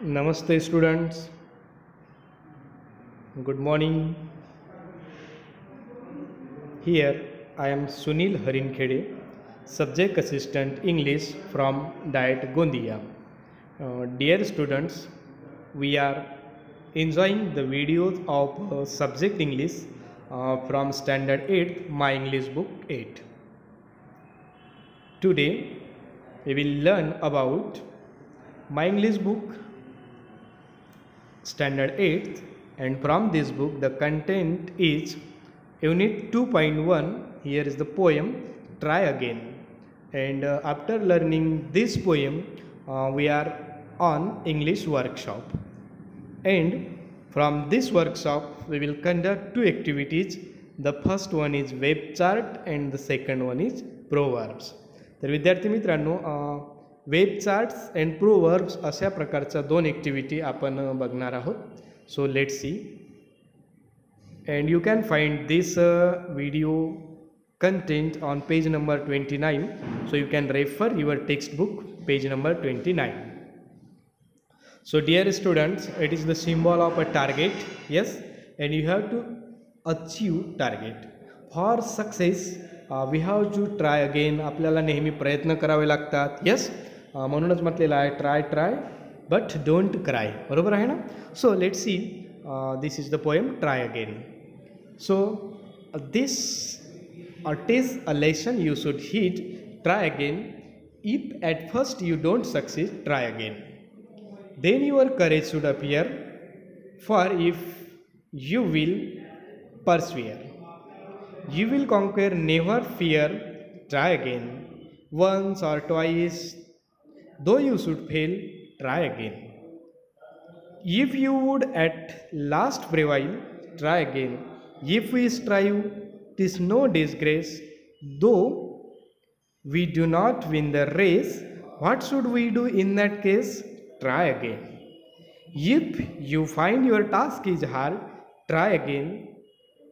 Namaste students, good morning. Here I am Sunil Harinkhede, Subject Assistant English from Diet Gondia. Dear students, we are enjoying the videos of Subject English from Standard 8, My English Book 8. Today we will learn about My English Book Standard 8th, and from this book the content is Unit 2.1. Here is the poem Try Again, and after learning this poem we are on English workshop, and from this workshop we will conduct two activities. The first one is web chart and the second one is proverbs. तर विद्यार्थी मित्रांनो, web charts and proverbs अशा प्रकारच्या दोन activity आपण बघणार आहोत. So let see, and you can find this video content on page number 29. So you can refer your text book page number 29. So dear students, it is the symbol of a target, yes, and you have to achieve target. For success we have to try again. आपल्याला नेहमी प्रयत्न करावे लागतात, yes. म्हणूनच म्हटलेलं आहे try but don't cry, बरोबर आहे ना. So let's see, this is the poem try again. So this test a lesson you should hit try again. If at first you don't succeed, try again. Then your courage should appear, for if you will persevere, you will conquer. Never fear, try again. Once or twice, though you should fail, try again. If you would at last prevail, try again. If we strive, 'tis no disgrace, though we do not win the race. What should we do in that case? Try again. If you find your task is hard, try again.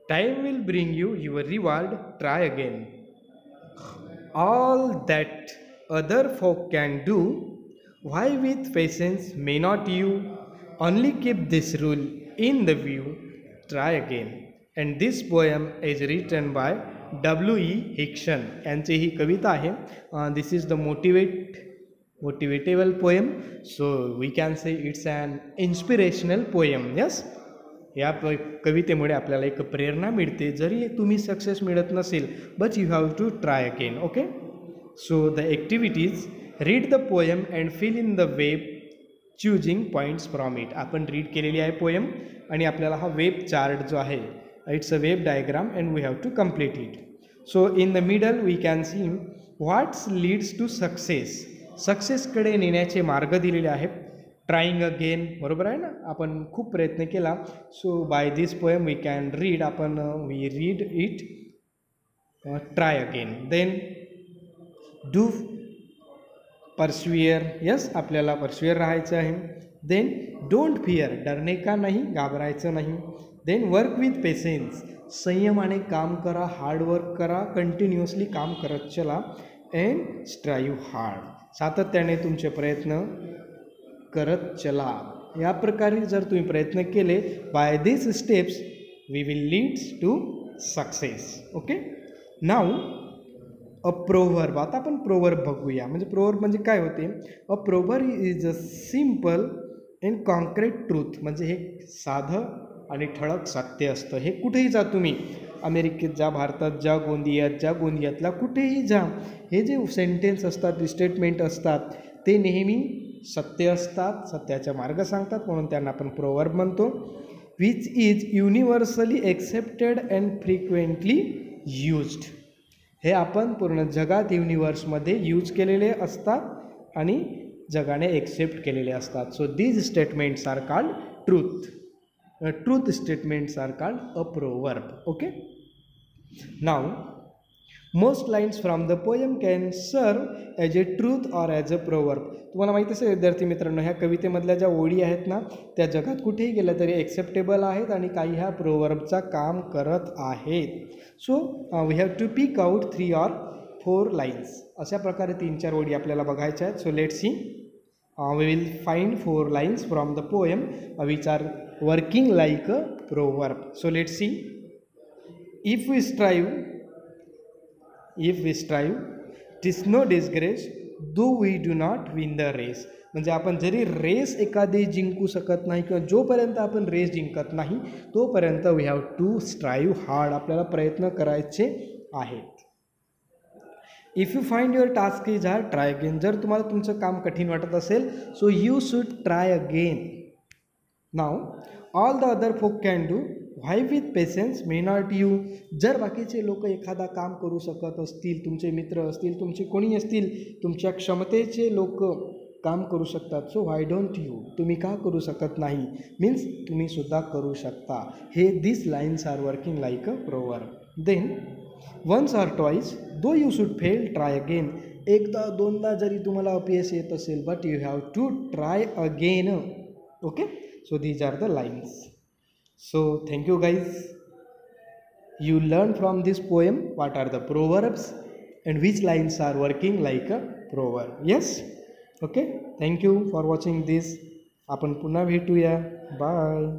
Time will bring you your reward. Try again. All that other folk can do, why with patience may not you? Only keep this rule in the view. Try again. And this poem is written by W.E. Hickson. यांची ही कविता आहे. This is the motivatable poem, so we can say it's an inspirational poem, yes. या कवितेमुळे आपल्याला एक प्रेरणा मिळते, जरी तुम्ही success मिळत नसेल, but you have to try again. Okay, so the activities: read the poem and fill in the web choosing points from it. आपण read केलेली आहे पोएम आणि आपल्याला हा वेब चार्ट जो आहे, it's a web diagram and we have to complete it. So in the middle we can see what's leads to success. सक्सेसकडे नेण्याचे मार्ग दिलेले आहेत. ट्राईंग अगेन, बरोबर आहे ना, आपण खूप प्रयत्न केला. So by this poem we can read, आपण we read it, try again. Then do persevere, yes, आपल्याला परस्युअर राहायचं आहे. देन डोंट फिअर, डरणे का नाही, घाबरायचं नाही. देन वर्क विथ पेशन्स, संयमाने काम करा, हार्डवर्क करा, कंटिन्युअसली काम करत चला. अँड स्ट्राईव्ह हार्ड, सातत्याने तुमचे प्रयत्न करत चला. या प्रकारे जर तुम्ही प्रयत्न केले, by this steps we will leads to success. Okay, now a proverb. आता आपण प्रोवर्ब बघूया. म्हणजे प्रोवर्ब म्हणजे काय होते? A proverb is a simple and concrete truth. म्हणजे हे साधं आणि ठळक सत्य असतं. हे कुठेही जा तुम्ही, अमेरिकेत जा, भारतात जा, गोंदियातला कुठेही जा, हे जे सेंटेन्स असतात, स्टेटमेंट असतात, ते नेहमी सत्य असतात, सत्याचा मार्ग सांगतात, म्हणून त्यांना आपण प्रोवर्ब म्हणतो. Which is universally accepted and frequently used. हे आपण पूर्ण जगात युनिव्हर्समध्ये यूज केलेले असतात आणि जगाने एक्सेप्ट केलेले असतात. So these statements are called truth. Truth statements are called a proverb. Okay, now most lines from the poem can serve as a truth or as a proverb. तुम्हाला माहिती असेल विद्यार्थी मित्रांनो, ह्या कवितेमधल्या ज्या ओळी आहेत ना, त्या जगात कुठेही गेल्या तरी एक्सेप्टेबल आहेत आणि काही ह्या प्रोवर्बचा काम करत आहेत. So we have to pick out 3 or 4 lines. अशा प्रकारे 3-4 ओळी आपल्याला बघायच्या आहेत. So let's see. We will find 4 lines from the poem which are working like a proverb. So let's see. If we strive, tis no disgrace, though we do not win the race. म्हणजे आपण जरी race एखादी जिंकू शकत नाही किंवा जोपर्यंत आपण रेस जिंकत नाही तोपर्यंत we have to strive hard, आपल्याला प्रयत्न करायचे आहेत. If you find your task is hard, try again. जर तुम्हाला तुमचं काम कठीण वाटत असेल so you should try again. Now all the other folk can do, why with patience may not you. जर बाकीचे लोक एखादा काम करू शकत असतील, तुमचे मित्र असतील, तुमचे कोणी असतील, तुमच्या क्षमतेचे लोक काम करू शकतात, सो व्हाय डोंट यू, तुम्ही का करू शकत नाही, मीन्स तुम्ही सुद्धा करू शकता. हे this lines are working like a proverb. Then once or twice, though you should fail, try again. एकदा दोनदा जरी तुम्हाला अपयश येत असेल but you have to try again. Okay, so these are the lines. So thank you guys, you learn from this poem what are the proverbs and which lines are working like a proverb. Yes, okay, thank you for watching this. आपण पुन्हा भेटूया. Bye.